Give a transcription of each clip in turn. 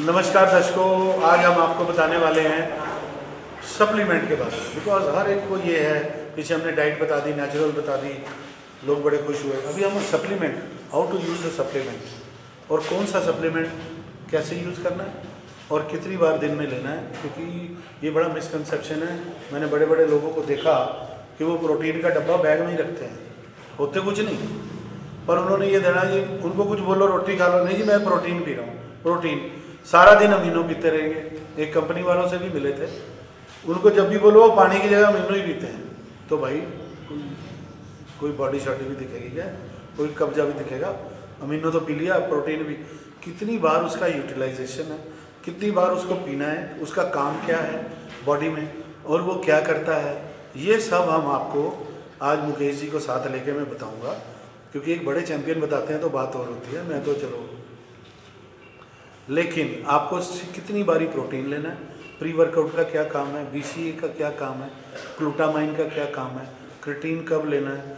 नमस्कार दर्शकों, आज हम आपको बताने वाले हैं सप्लीमेंट के बारे में। बिकॉज हर एक को ये है, पीछे हमने डाइट बता दी, नेचुरल बता दी, लोग बड़े खुश हुए। अभी हम supplement, how to use the supplement, और कौन सा सप्लीमेंट कैसे यूज़ करना है और कितनी बार दिन में लेना है। क्योंकि ये बड़ा मिसकंसेप्शन है। मैंने बड़े बड़े लोगों को देखा कि वो प्रोटीन का डब्बा बैग में ही रखते हैं, होते कुछ नहीं, पर उन्होंने ये देना कि उनको कुछ बोलो रोटी खा लो, नहीं जी मैं प्रोटीन पी रहा हूँ। प्रोटीन सारा दिन अमीनो पीते रहेंगे। एक कंपनी वालों से भी मिले थे, उनको जब भी बोलो वो पानी की जगह अमीनो ही पीते हैं। तो भाई कोई बॉडी शॉडी भी दिखेगी क्या, कोई कब्जा भी दिखेगा। अमीनो तो पी लिया, प्रोटीन भी। कितनी बार उसका यूटिलाइजेशन है, कितनी बार उसको पीना है, उसका काम क्या है बॉडी में और वो क्या करता है, ये सब हम आपको आज मुकेश जी को साथ लेके मैं बताऊँगा। क्योंकि एक बड़े चैंपियन बताते हैं तो बात और होती है, मैं तो चलो। लेकिन आपको कितनी बारी प्रोटीन लेना है, प्री वर्कआउट का क्या काम है, बीसीए का क्या काम है, ग्लूटामाइन का क्या काम है, क्रिएटिन कब लेना है,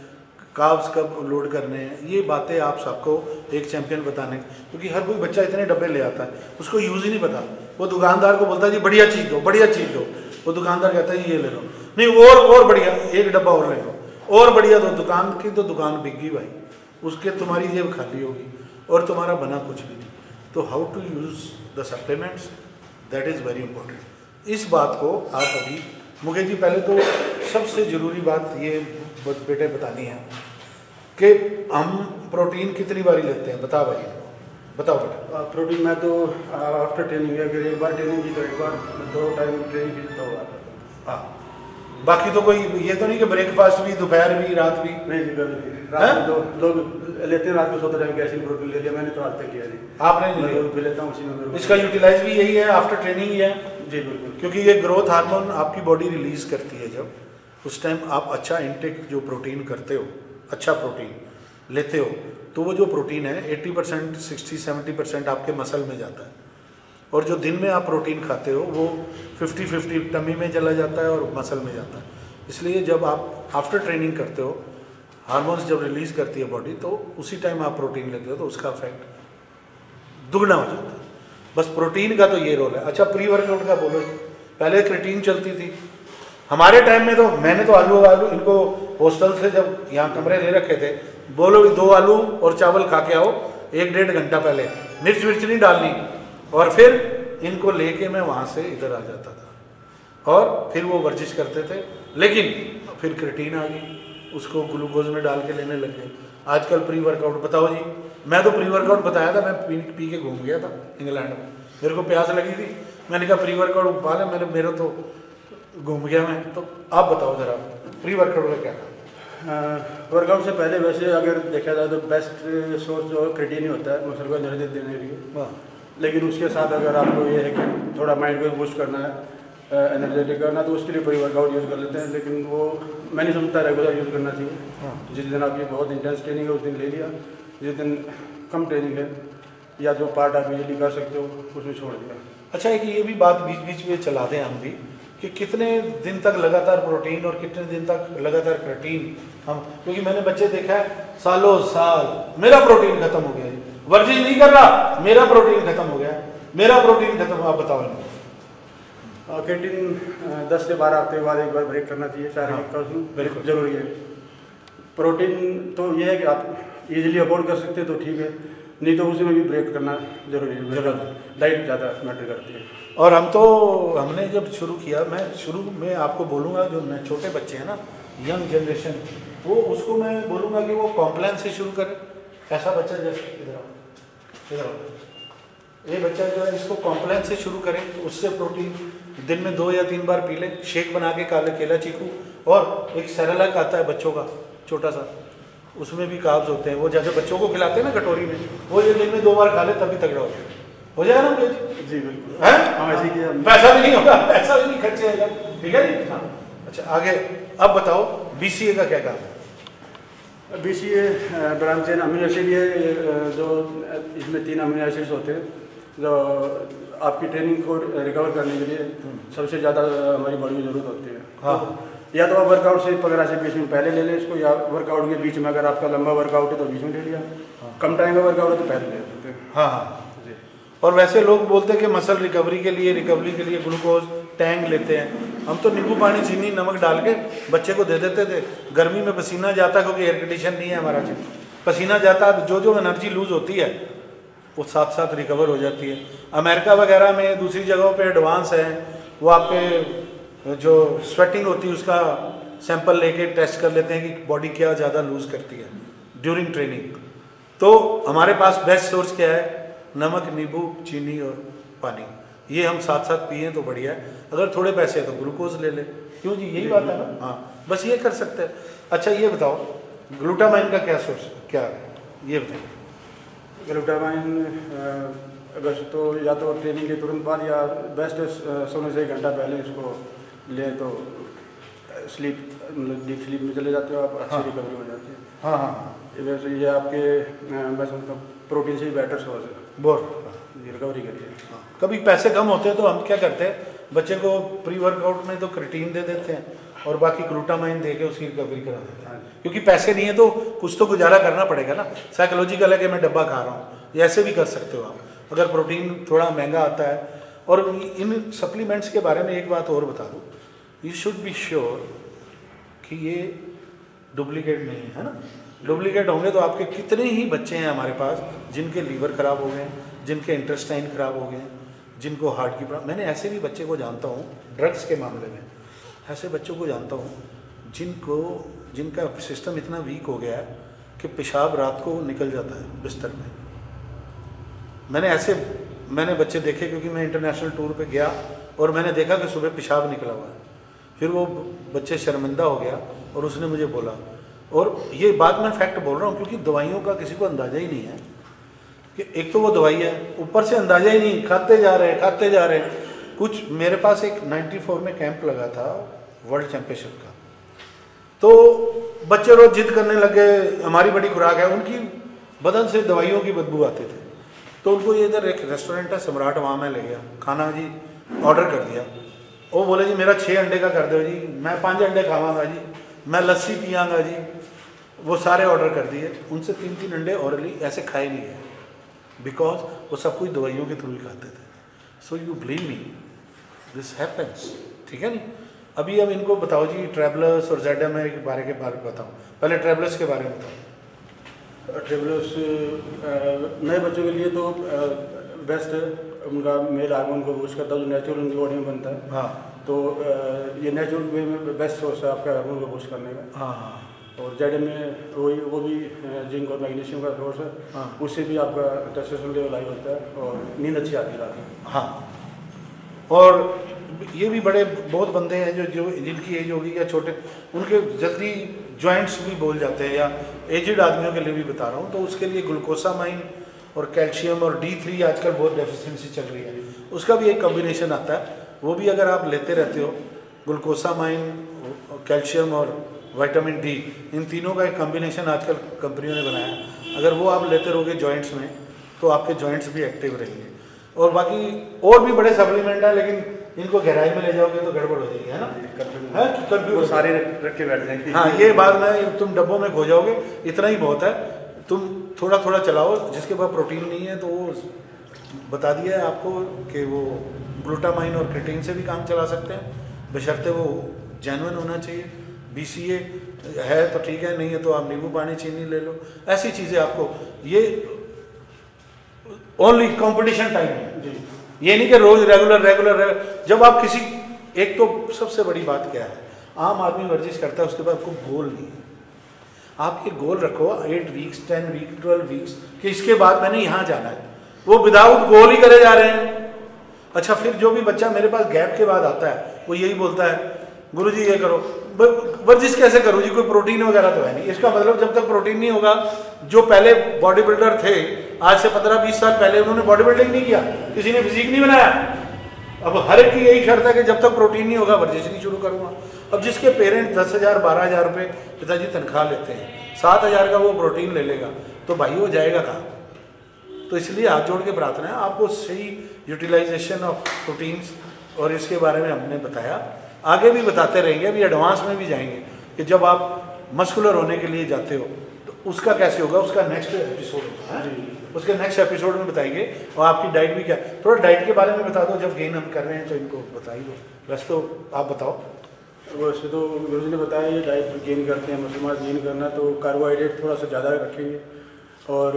कार्ब्स कब लोड करने हैं, ये बातें आप सबको एक चैंपियन बताने। क्योंकि हर कोई बच्चा इतने डब्बे ले आता है, उसको यूज़ ही नहीं पता। वो दुकानदार को बोलता है जी बढ़िया चीज़ दो, बढ़िया चीज़ दो। वो दुकानदार कहता है ये ले लो, नहीं और बढ़िया, एक डब्बा और ले लो, और बढ़िया दो। दुकान की तो दुकान बिक गई भाई, उसके तुम्हारी जेब खाली होगी और तुम्हारा बना कुछ भी नहीं। तो how to use the supplements, that is very important. इस बात को आप अभी मुकेश जी, पहले तो सबसे ज़रूरी बात ये बेटे बतानी है कि हम प्रोटीन कितनी बारी लेते हैं। बता भाई, बताओ बेटा। प्रोटीन मैं तो आफ्टर ट्रेनिंग, अगर एक बार ट्रेनिंग की तो एक बार, 2 टाइम ट्रेनिंग की 2 बार। हाँ, बाकी तो कोई ये तो नहीं कि ब्रेकफास्ट भी, दोपहर भी, रात भी? नहीं, रात में तो लोग लेते हैं, रात में सोते टाइम कैसे प्रोटीन ले लिया, मैंने तो आज तक किया नहीं। आपने नहीं मैं लेता हूँ उसी में। इसका यूटिलाइज भी यही है, आफ्टर ट्रेनिंग ही है जी बिल्कुल। क्योंकि ये ग्रोथ हार्मोन आपकी बॉडी रिलीज करती है। जब उस टाइम आप अच्छा इनटेक जो प्रोटीन करते हो, अच्छा प्रोटीन लेते हो, तो वो जो प्रोटीन है 80%, 60-70% आपके मसल में जाता है। और जो दिन में आप प्रोटीन खाते हो वो 50-50 टमी में चला जाता है और मसल में जाता है। इसलिए जब आप आफ्टर ट्रेनिंग करते हो, हार्मोन्स जब रिलीज़ करती है बॉडी, तो उसी टाइम आप प्रोटीन लेते हो तो उसका इफेक्ट दुगना हो जाता है। बस प्रोटीन का तो ये रोल है। अच्छा, प्री वर्कआउट का बोलो। पहले क्रिएटिन चलती थी हमारे टाइम में, तो मैंने तो आलू इनको हॉस्टल से जब यहाँ कमरे ले रखे थे, बोलो 2 आलू और चावल खा के आओ 1-1.5 घंटा पहले, मिर्च नहीं डालनी, और फिर इनको लेके मैं वहाँ से इधर आ जाता था और फिर वो वर्जिश करते थे। लेकिन फिर क्रिएटिन आ गई, उसको ग्लूकोज में डाल के लेने लग गए। आजकल प्री वर्कआउट बताओ जी। मैं तो प्री वर्कआउट बताया था, मैं पी के घूम गया था इंग्लैंड में, मेरे को प्यास लगी थी, मैंने कहा प्री वर्कआउट पा ले, मेरे तो घूम गया मैं। तो आप बताओ ज़रा प्री वर्कआउट का क्या था? वर्कआउट से पहले वैसे अगर देखा जाए तो बेस्ट सोर्स जो क्रिएटिन ही होता है मसल को एनर्जी देने के लिए। लेकिन उसके साथ अगर आपको ये है कि थोड़ा माइंड को बूस्ट करना है, एनर्जेटिक करना, तो उसके लिए प्री वर्कआउट यूज़ कर लेते हैं। लेकिन वो मैं नहीं समझता रेगुलर यूज़ करना चाहिए। जिस दिन आपकी बहुत इंटेंस ट्रेनिंग है उस दिन ले लिया, जिस दिन कम ट्रेनिंग है या जो पार्ट आप इजीली कर सकते हो उसमें छोड़ दिया। अच्छा, एक ये भी बात बीच में चला दें हम भी कि कितने दिन तक लगातार प्रोटीन और कितने दिन तक लगातार क्रिएटिन हम, क्योंकि मैंने बच्चे देखा है सालों साल मेरा प्रोटीन खत्म हो गया, वर्जिश नहीं कर रहा, मेरा प्रोटीन खत्म हो गया। मेरा प्रोटीन खत्म, आप बताओ इनको। क्रिएटिन 10 से 12 हफ्ते के बाद एक बार ब्रेक करना चाहिए, शारीरिक का उसमें बिल्कुल जरूरी है। प्रोटीन तो ये है कि आप इजीली अफोर्ड कर सकते हैं तो ठीक है, नहीं तो उसमें भी ब्रेक करना जरूरी है, डाइट ज़्यादा मैटर करती है। और हमने जब शुरू किया, मैं शुरू में आपको बोलूँगा जो छोटे बच्चे हैं ना, यंग जनरेशन, वो उसको मैं बोलूँगा कि वो कॉम्प्लान से शुरू करें। ऐसा बच्चा जैसे इधर ये बच्चा जो है इसको कॉम्प्लान से शुरू करें, उससे प्रोटीन दिन में 2 या 3 बार पी लें, शेक बना के केला चीकू, और एक सेरेलैक आता है बच्चों का छोटा सा, उसमें भी कार्ब्स होते हैं, वो जैसे बच्चों को खिलाते हैं ना कटोरी में, वो ये दिन में 2 बार खा ले तभी तगड़ा हो जाएगा ना जी बिल्कुल। है पैसा भी नहीं होगा, पैसा भी नहीं खर्चे आएगा, ठीक है जी। हाँ अच्छा, आगे अब बताओ BCA का क्या काम है? BCA branch chain amino acid है, जो इसमें 3 अमीनो एसिड्स होते हैं जो आपकी ट्रेनिंग को रिकवर करने के लिए सबसे ज़्यादा हमारी बॉडी की जरूरत होती है। हाँ। तो या तो आप वर्कआउट से 15 से 20 मिनट पहले ले लें इसको, या वर्कआउट के बीच में, अगर आपका लंबा वर्कआउट है तो बीच में ले लिया, कम टाइम का वर्कआउट है तो पहले ले सकते हैं। हाँ हाँ जी। और वैसे लोग बोलते हैं कि मसल रिकवरी के लिए ग्लूकोज टैंग लेते हैं, हम तो नींबू पानी चीनी नमक डाल के बच्चे को दे देते थे। गर्मी में पसीना जाता क्योंकि एयर कंडीशन नहीं है हमारा जी, पसीना जाता जो एनर्जी लूज होती है वो साथ साथ रिकवर हो जाती है। अमेरिका वगैरह में दूसरी जगहों पे एडवांस है, वो आपके जो स्वेटिंग होती है उसका सैंपल लेके टेस्ट कर लेते हैं कि बॉडी क्या ज़्यादा लूज करती है ड्यूरिंग ट्रेनिंग। तो हमारे पास बेस्ट सोर्स क्या है? नमक, नींबू, चीनी और पानी, ये हम साथ साथ पिए तो बढ़िया है। अगर थोड़े पैसे हैं तो ग्लूकोज ले ले, क्यों जी, यही बात है ना। हाँ बस ये कर सकते हैं। अच्छा ये बताओ ग्लूटामाइन का क्या सोर्स क्या है, ये बताइए। ग्लूटामाइन अगर तो या तो ट्रेनिंग के तुरंत बाद या बेस्ट सोने से 1 घंटा पहले इसको लें तो स्लीप, मतलब डीप स्लीप में चले जाते हो आप, अच्छी रिकवरी हो जाती है। हाँ हाँ वैसे ये आपके मैं समझता हूँ प्रोटीन से ही बेटर सोर्स है, बहुत रिकवरी करिए। कभी पैसे कम होते हैं तो हम क्या करते हैं, बच्चे को प्री वर्कआउट में तो क्रिएटिन दे देते हैं और बाकी ग्लूटामाइन दे के उसकी रिकवरी करा देते हैं, क्योंकि पैसे नहीं है तो कुछ तो गुजारा करना पड़ेगा ना। साइकोलॉजिकल है कि मैं डब्बा खा रहा हूँ, ये ऐसे भी कर सकते हो आप अगर प्रोटीन थोड़ा महंगा आता है। और इन सप्लीमेंट्स के बारे में एक बात और बता दूँ, यू शुड बी श्योर कि ये डुप्लीकेट नहीं है ना। डुप्लीकेट होंगे तो आपके कितने ही बच्चे हैं हमारे पास जिनके लीवर ख़राब हो गए, जिनके इंटेस्टाइन ख़राब हो गए, जिनको हार्ट की प्रॉब्लम। मैंने ऐसे भी बच्चे को जानता हूँ ड्रग्स के मामले में, ऐसे बच्चों को जानता हूँ जिनका सिस्टम इतना वीक हो गया है कि पेशाब रात को निकल जाता है बिस्तर में। मैंने बच्चे देखे, क्योंकि मैं इंटरनेशनल टूर पे गया और मैंने देखा कि सुबह पेशाब निकला हुआ है। फिर वो बच्चे शर्मिंदा हो गया और उसने मुझे बोला, और ये बात मैं फैक्ट बोल रहा हूँ क्योंकि दवाइयों का किसी को अंदाज़ा ही नहीं है कि एक तो वो दवाई है, ऊपर से अंदाज़ा ही नहीं, खाते जा रहे हैं। कुछ मेरे पास एक 94 में कैंप लगा था वर्ल्ड चैम्पियनशिप का, तो बच्चे रोज जिद करने लगे, हमारी बड़ी खुराक है, उनकी बदन से दवाइयों की बदबू आती थी। तो उनको ये इधर एक रेस्टोरेंट है सम्राट, वहाँ मैं ले गया, खाना जी ऑर्डर कर दिया। वो बोले जी मेरा 6 अंडे का कर दो जी, मैं 5 अंडे खावांगा जी, मैं लस्सी पियांगा जी। वो सारे ऑर्डर कर दिए, उनसे 3-3 अंडे ऑरली ऐसे खाए नहीं गए, बिकॉज वो सब कुछ दवाइयों के थ्रू ही खाते थे। So you believe me, this happens, ठीक है नहीं। अभी अब इनको बताओ जी ट्रैवलर्स और ZM के बारे में बताओ, पहले ट्रैवलर्स के बारे में बताओ। ट्रैवलर्स नए बच्चों के लिए तो बेस्ट है, उनका मेल हार्मोन को बूस्ट करता है जो नेचुरल उनकी बॉडी में बनता है। हाँ तो ये नेचुरल वे में बेस्ट सोर्स है आपका हार्मोन को बूस्ट करने का। हाँ हाँ। और ZM में वो भी जिंक और मैग्नीशियम का सोर्स है। हाँ। उससे भी आपका टेस्टोस्टेरोन लेवल हाई होता है और नींद अच्छी आती है रात में। हाँ, और ये भी बहुत बंदे हैं जो जिनकी एज होगी या छोटे, उनके जल्दी जॉइंट्स भी बोल जाते हैं, या एजिड आदमियों के लिए भी बता रहा हूँ, तो उसके लिए ग्लूकोसामाइन और कैल्शियम और D3 आजकल बहुत डेफिशिएंसी चल रही है, उसका भी एक कॉम्बिनेशन आता है, वो भी अगर आप लेते रहते हो, ग्लूकोसामाइन, कैल्शियम और विटामिन D, इन तीनों का एक कॉम्बिनेशन आजकल कंपनियों ने बनाया है। अगर वो आप लेते रहोगे जॉइंट्स में तो आपके जॉइंट्स भी एक्टिव रहेंगे। और बाकी और भी बड़े सप्लीमेंट हैं, लेकिन इनको गहराई में ले जाओगे तो गड़बड़ हो जाएगी, है ना, कंफ्यूज सारे रख के बैठ जाएंगे। हाँ, ये बाद में तुम डब्बों में खो जाओगे, इतना ही बहुत है। तुम थोड़ा थोड़ा चलाओ, जिसके पास प्रोटीन नहीं है तो वो बता दिया है आपको कि वो ग्लूटामाइन और क्रिटीन से भी काम चला सकते हैं, बशर्ते वो जेन्युइन होना चाहिए। BCA है तो ठीक है, नहीं है तो आप नींबू पानी चीनी ले लो। ऐसी चीज़ें आपको, ये ओनली कंपटीशन टाइम है, ये नहीं कि रोज रेगुलर। जब आप किसी, एक तो सबसे बड़ी बात क्या है, आम आदमी वर्जिश करता है उसके बाद कोई गोल नहीं है। आप ये गोल रखो 8 वीक्स 10 वीक 12 वीक्स कि इसके बाद मैंने यहाँ जाना है, वो विदाउट गोल ही करे जा रहे हैं। अच्छा, फिर जो भी बच्चा मेरे पास गैप के बाद आता है वो यही बोलता है, गुरुजी ये करो। वर्जिश कैसे करूँ जी, कोई प्रोटीन वगैरह तो है नहीं। इसका मतलब जब तक प्रोटीन नहीं होगा, जो पहले बॉडी बिल्डर थे आज से 15-20 साल पहले, उन्होंने बॉडी बिल्डिंग नहीं किया, किसी ने फिजिक नहीं बनाया। अब हर एक की यही शर्त है कि जब तक प्रोटीन नहीं होगा वर्जिश नहीं शुरू करूँगा। अब जिसके पेरेंट्स 10,000 12,000 रुपये पिताजी तनख्वाह लेते हैं, 7,000 का वो प्रोटीन ले लेगा, तो भाई वो जाएगा कहाँ? तो इसलिए हाथ जोड़ के प्रार्थना है, आपको सही यूटिलाइजेशन ऑफ प्रोटीन्स और इसके बारे में हमने बताया, आगे भी बताते रहेंगे, अभी एडवांस में भी जाएंगे कि जब आप मस्कुलर होने के लिए जाते हो तो उसका कैसे होगा, उसका नेक्स्ट एपिसोड होगा, उसके नेक्स्ट एपिसोड में बताएंगे। और आपकी डाइट भी क्या है, थोड़ा डाइट के बारे में बता दो, जब गेन हम कर रहे हैं तो इनको बता ही दो। वैसे तो आप बताओ। वैसे तो गुरुजी ने बताया ये डाइट गेन करते हैं, मसलमान गेन करना तो कार्बोहाइड्रेट थोड़ा सा ज़्यादा रखेंगे और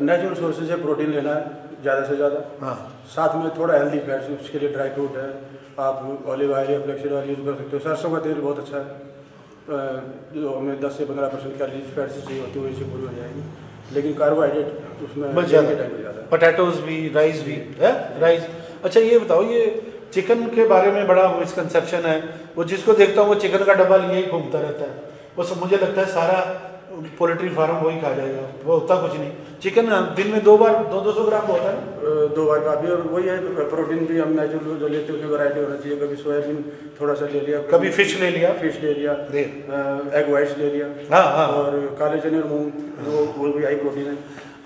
नेचुरल सोर्सेज से प्रोटीन लेना है ज़्यादा से ज़्यादा। हाँ, साथ में थोड़ा हेल्दी फैट्स, उसके लिए ड्राई फ्रूट है, आप ऑलिव ऑयल या फ्लेक्सीड ऑयल यूज़ कर सकते हो। सरसों का तेल बहुत अच्छा है, जो हमें 10 से 15% कैलोरीज फैट से चाहिए होती है वही से पूरी हो जाएगी, लेकिन कार्बोहाइड्रेट उसमें बस ज़्यादा, पोटैटोज भी, राइस भी है, राइस। अच्छा ये बताओ, ये चिकन के बारे में बड़ा मिसकंसेप्शन है, वो जिसको देखता हूँ वो चिकन का डब्बा लिए ही घूमता रहता है, वो सब मुझे लगता है सारा पोल्ट्री फार्म वही खा जाएगा, वो होता कुछ नहीं। चिकन दिन में 2 बार 200 ग्राम होता है, 2 बार काफ़ी, और वही है प्रोटीन भी हम नेचुरल जो लेते हैं उसमें वैरायटी होना चाहिए। कभी सोयाबीन थोड़ा सा ले लिया, कभी फिश ले लिया, एग वाइट्स ले लिया, हाँ, और काले चने और मूंग वो भी हाई प्रोटीन है।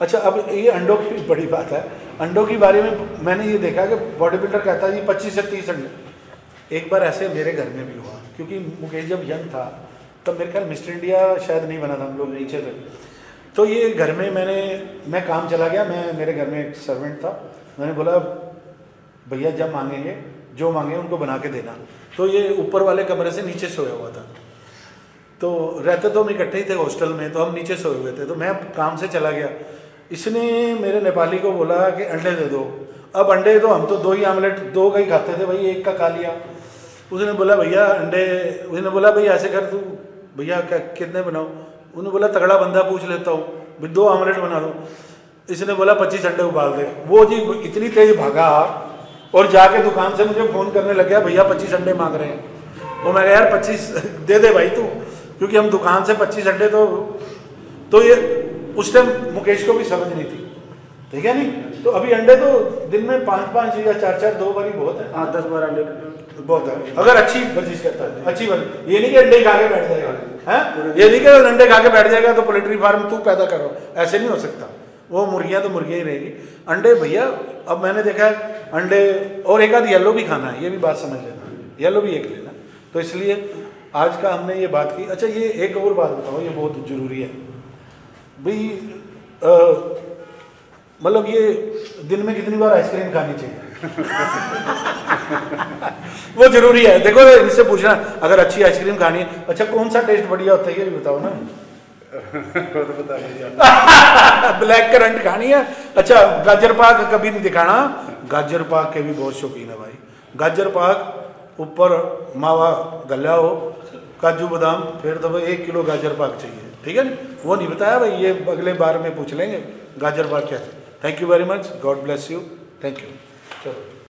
अच्छा, अब ये अंडों की बड़ी बात है। अंडों के बारे में मैंने ये देखा कि बॉडी बिल्डर कहता है जी 25 से 30 अंडे। एक बार ऐसे मेरे घर में भी हुआ, क्योंकि मुकेश जब यंग था तब मेरे ख्याल मिस्टर इंडिया शायद नहीं बना था, हम लोग नीचे थे, तो ये घर में मैं काम चला गया, मेरे घर में एक सर्वेंट था, मैंने बोला भैया जब मांगेंगे जो मांगे उनको बना के देना। तो ये ऊपर वाले कमरे से नीचे सोया हुआ था, तो रहते तो हम इकट्ठे ही थे हॉस्टल में, तो हम नीचे सोए हुए थे, तो मैं काम से चला गया। इसने मेरे नेपाली को बोला कि अंडे दे दो। अब अंडे तो हम तो 2 ही आमलेट 2 का ही खाते थे भाई, 1 का खा लिया। उसने बोला भैया अंडे, उसने बोला भैया ऐसे कर तू, भैया क्या कितने बनाओ? उन्होंने बोला तगड़ा बंदा पूछ लेता हूँ, 2 आमलेट बना दो। इसने बोला 25 अंडे उबाल दे। वो जी इतनी तेज भागा और जाके दुकान से मुझे फ़ोन करने लग गया, भैया 25 अंडे मांग रहे हैं। वो मैं कहा यार 25 दे दे भाई तू, क्योंकि हम दुकान से 25 अंडे तो ये उस टाइम मुकेश को भी समझ नहीं थी, ठीक है नहीं। तो अभी अंडे तो दिन में 5-5 या 4-4 2 बार ही बहुत है, 10-12 अंडे बहुत है, अगर अच्छी वर्जिश करता है, अच्छी वर्जिश। ये नहीं कि अंडे खा के बैठ जाएगा, हैं, ये नहीं कि अंडे खा के बैठ जाएगा तो पोल्ट्री फार्म तू पैदा करो, ऐसे नहीं हो सकता। वो मुर्गियाँ तो मुर्गियाँ ही रहेगी। अंडे भैया अब मैंने देखा है अंडे, और एक आध येलो भी खाना है, ये भी बात समझ लेना, येलो भी एक लेना। तो इसलिए आज का हमने ये बात की। अच्छा ये एक और बात बताओ, ये बहुत ज़रूरी है भाई, मतलब ये दिन में कितनी बार आइसक्रीम खानी चाहिए? वो जरूरी है। देखो इनसे पूछना अगर अच्छी आइसक्रीम खानी है, अच्छा कौन सा टेस्ट बढ़िया होता है ये भी बताओ ना। ब्लैक करंट खानी है, अच्छा गाजर पाक कभी नहीं दिखाना, गाजर पाक के भी बहुत शौकीन है भाई। गाजर पाक ऊपर मावा गला हो, काजू बादाम, फिर तो भाई 1 किलो गाजर पाक चाहिए, ठीक है ना। वो नहीं बताया भाई, ये अगले बार में पूछ लेंगे गाजर पाक कैसे। Thank you very much, God bless you, thank you. चलो।